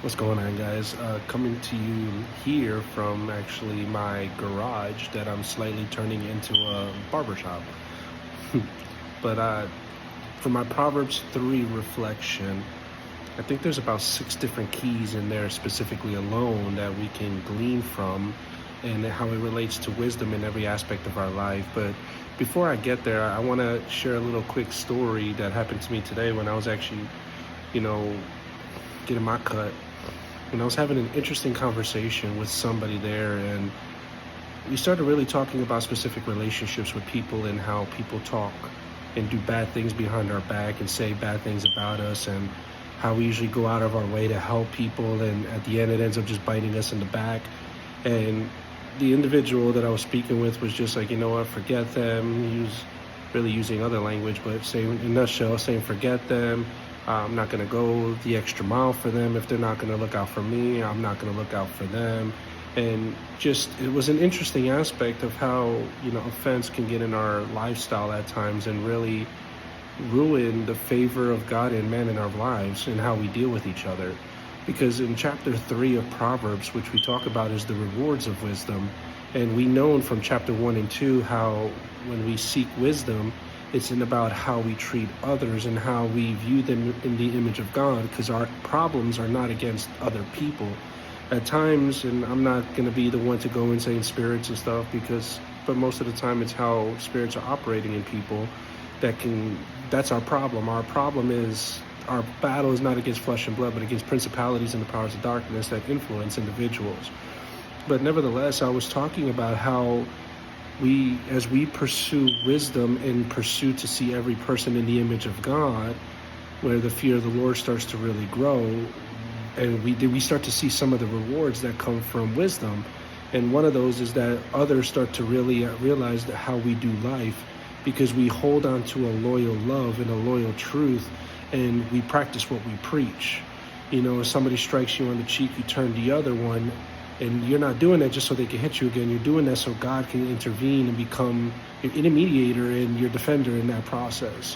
What's going on, guys? Coming to you here from actually my garage that I'm slightly turning into a barbershop. But for my Proverbs 3 reflection, I think there's about 6 different keys in there specifically alone that we can glean from and how it relates to wisdom in every aspect of our life. But before I get there, I want to share a little quick story that happened to me today when I was actually, you know, getting my cut. And I was having an interesting conversation with somebody there, and we started really talking about specific relationships with people and how people talk and do bad things behind our back and say bad things about us, and how we usually go out of our way to help people, and at the end it ends up just biting us in the back. And the individual that I was speaking with was just like, you know what, forget them. He was really using other language, but saying in a nutshell, saying forget them. I'm not going to go the extra mile for them. If they're not going to look out for me, I'm not going to look out for them. And just, it was an interesting aspect of how, offense can get in our lifestyle at times and really ruin the favor of God and man in our lives and how we deal with each other. Because in chapter 3 of Proverbs, which we talk about as the rewards of wisdom, and we know from chapter 1 and 2 how when we seek wisdom, it's about how we treat others and how we view them in the image of God, because our problems are not against other people. At times, and I'm not going to be the one to go and say in spirits and stuff, but most of the time it's how spirits are operating in people that's our problem. Our problem is, our battle is not against flesh and blood, but against principalities and the powers of darkness that influence individuals. But nevertheless, I was talking about how as we pursue wisdom and pursue to see every person in the image of God, where the fear of the Lord starts to really grow, and we start to see some of the rewards that come from wisdom. And one of those is that others start to really realize that how we do life, because we hold on to a loyal love and a loyal truth, and we practice what we preach. If somebody strikes you on the cheek, you turn the other one. And you're not doing that just so they can hit you again. You're doing that so God can intervene and become your intermediator and your defender in that process.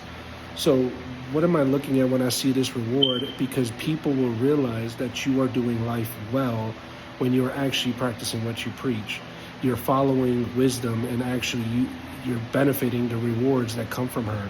So what am I looking at when I see this reward? Because people will realize that you are doing life well when you're actually practicing what you preach. You're following wisdom, and actually you're benefiting the rewards that come from her.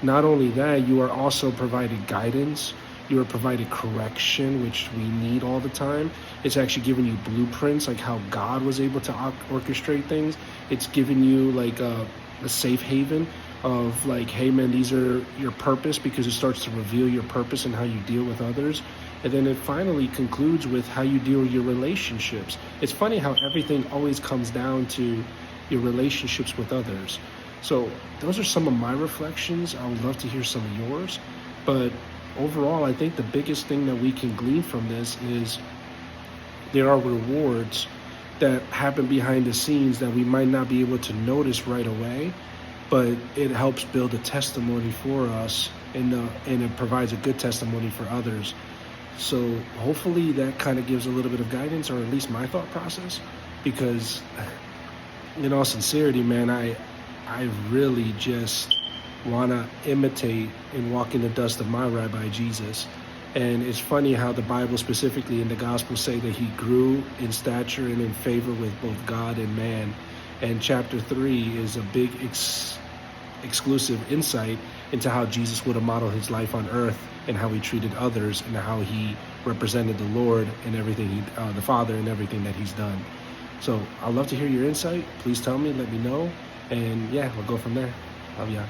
Not only that, you are also provided guidance. You are provided correction, which we need all the time. It's actually giving you blueprints, like how God was able to orchestrate things. It's giving you like a safe haven of like, hey man, these are your purpose, because it starts to reveal your purpose and how you deal with others. And then it finally concludes with how you deal with your relationships. It's funny how everything always comes down to your relationships with others. So those are some of my reflections. I would love to hear some of yours. But overall, I think the biggest thing that we can glean from this is there are rewards that happen behind the scenes that we might not be able to notice right away, but it helps build a testimony for us, and it provides a good testimony for others. So hopefully that kind of gives a little bit of guidance, or at least my thought process, because in all sincerity, man, I really just want to imitate and walk in the dust of my Rabbi Jesus. And it's funny how the Bible, specifically in the Gospels, say that he grew in stature and in favor with both God and man. And chapter 3 is a big exclusive insight into how Jesus would have modeled his life on earth, and how he treated others, and how he represented the Lord and everything, the Father, and everything that he's done. So I'd love to hear your insight. Please tell me, let me know. And yeah, we'll go from there. Love ya.